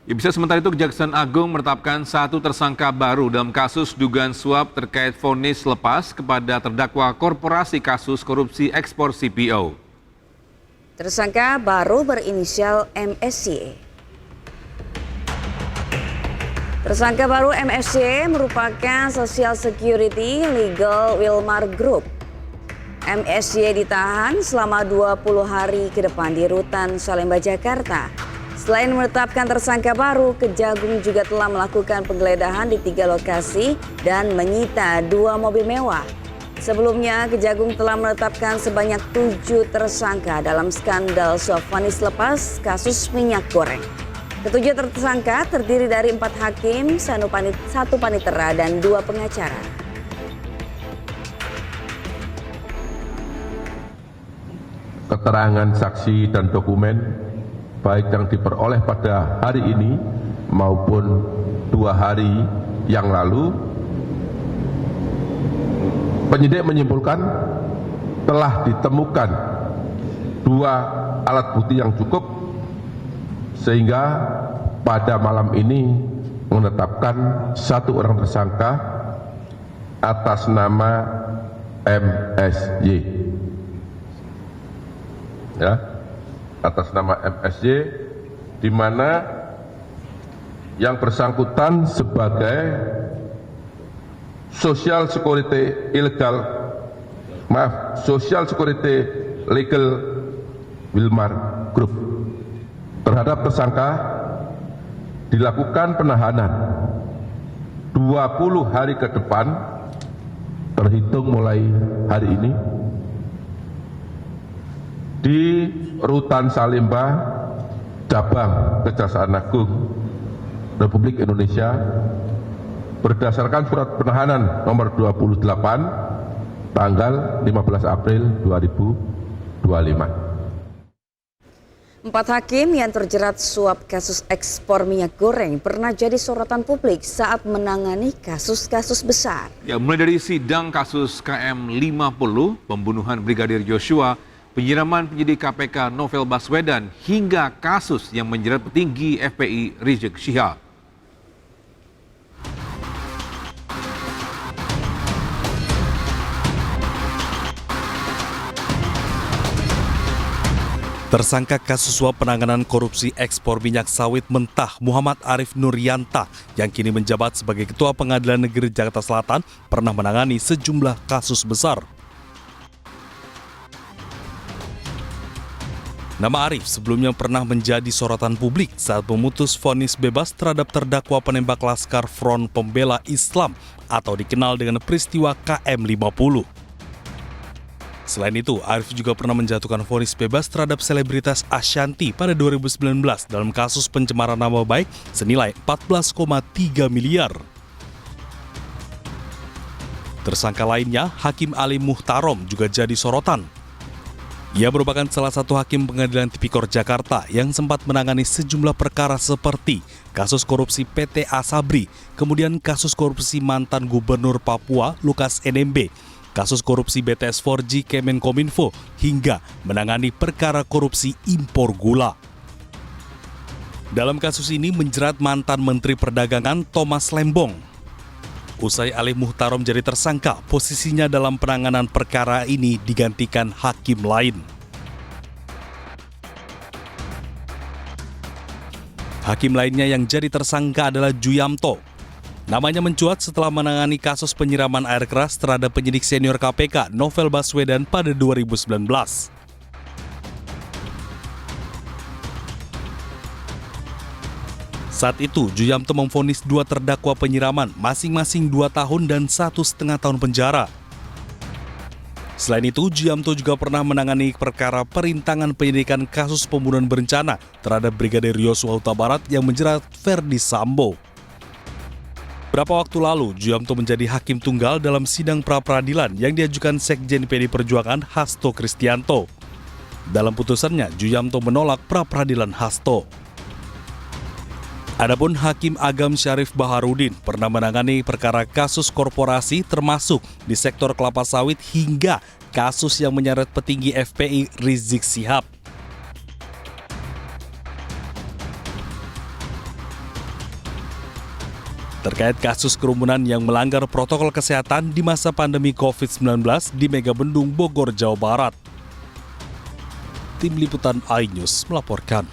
Ya, bisa sementara itu Kejaksaan Agung menetapkan satu tersangka baru dalam kasus dugaan suap terkait vonis lepas kepada terdakwa korporasi kasus korupsi ekspor CPO. Tersangka baru berinisial MSY. Tersangka baru MSY merupakan Social Security Legal Wilmar Group. MSY ditahan selama 20 hari ke depan di Rutan Salemba, Jakarta. Selain menetapkan tersangka baru, Kejagung juga telah melakukan penggeledahan di 3 lokasi dan menyita 2 mobil mewah. Sebelumnya, Kejagung telah menetapkan sebanyak 7 tersangka dalam skandal suap vonis lepas kasus minyak goreng. Ketujuh tersangka terdiri dari 4 hakim, 1 panitera, dan 2 pengacara. Keterangan saksi dan dokumen baik yang diperoleh pada hari ini maupun 2 hari yang lalu, penyidik menyimpulkan telah ditemukan 2 alat bukti yang cukup sehingga pada malam ini menetapkan 1 orang tersangka atas nama MSY. Ya, atas nama MSY, di mana yang bersangkutan sebagai Social Security Legal Wilmar Group. Terhadap tersangka dilakukan penahanan 20 hari ke depan terhitung mulai hari ini di Rutan Salemba, Cabang Kejaksaan Agung Republik Indonesia berdasarkan surat penahanan nomor 28 tanggal 15 April 2025. 4 hakim yang terjerat suap kasus ekspor minyak goreng pernah jadi sorotan publik saat menangani kasus-kasus besar. Ya, mulai dari sidang kasus KM 50, pembunuhan Brigadir Joshua, penyiraman penyidik KPK Novel Baswedan, hingga kasus yang menjerat petinggi FPI Rizik Syihab. Tersangka kasus suap penanganan korupsi ekspor minyak sawit mentah Muhammad Arif Nuryanta yang kini menjabat sebagai Ketua Pengadilan Negeri Jakarta Selatan pernah menangani sejumlah kasus besar. Nama Arif sebelumnya pernah menjadi sorotan publik saat memutus vonis bebas terhadap terdakwa penembak Laskar Front Pembela Islam atau dikenal dengan peristiwa KM 50. Selain itu, Arif juga pernah menjatuhkan vonis bebas terhadap selebritas Ashanti pada 2019 dalam kasus pencemaran nama baik senilai 14,3 miliar. Tersangka lainnya, Hakim Ali Muhtarom, juga jadi sorotan. Ia merupakan salah satu hakim Pengadilan Tipikor Jakarta yang sempat menangani sejumlah perkara seperti kasus korupsi PT Asabri, kemudian kasus korupsi mantan Gubernur Papua Lukas NMB, kasus korupsi BTS 4G Kemenkominfo, hingga menangani perkara korupsi impor gula. Dalam kasus ini menjerat mantan Menteri Perdagangan Thomas Lembong. Usai Ali Muhtarom jadi tersangka, posisinya dalam penanganan perkara ini digantikan hakim lain. Hakim lainnya yang jadi tersangka adalah Juyamto. Namanya mencuat setelah menangani kasus penyiraman air keras terhadap penyidik senior KPK Novel Baswedan pada 2019. Saat itu, Juyamto memvonis 2 terdakwa penyiraman, masing-masing 2 tahun dan 1,5 tahun penjara. Selain itu, Juyamto juga pernah menangani perkara perintangan penyidikan kasus pembunuhan berencana terhadap Brigadir Yosua Huta Barat yang menjerat Verdi Sambo. Beberapa waktu lalu, Juyamto menjadi hakim tunggal dalam sidang pra-peradilan yang diajukan Sekjen PD Perjuangan Hasto Kristianto. Dalam putusannya, Juyamto menolak pra-peradilan Hasto. Adapun Hakim Agam Syarif Baharudin pernah menangani perkara kasus korporasi termasuk di sektor kelapa sawit hingga kasus yang menyeret petinggi FPI Rizik Syihab. terkait kasus kerumunan yang melanggar protokol kesehatan di masa pandemi COVID-19 di Megabendung, Bogor, Jawa Barat. Tim Liputan iNews melaporkan.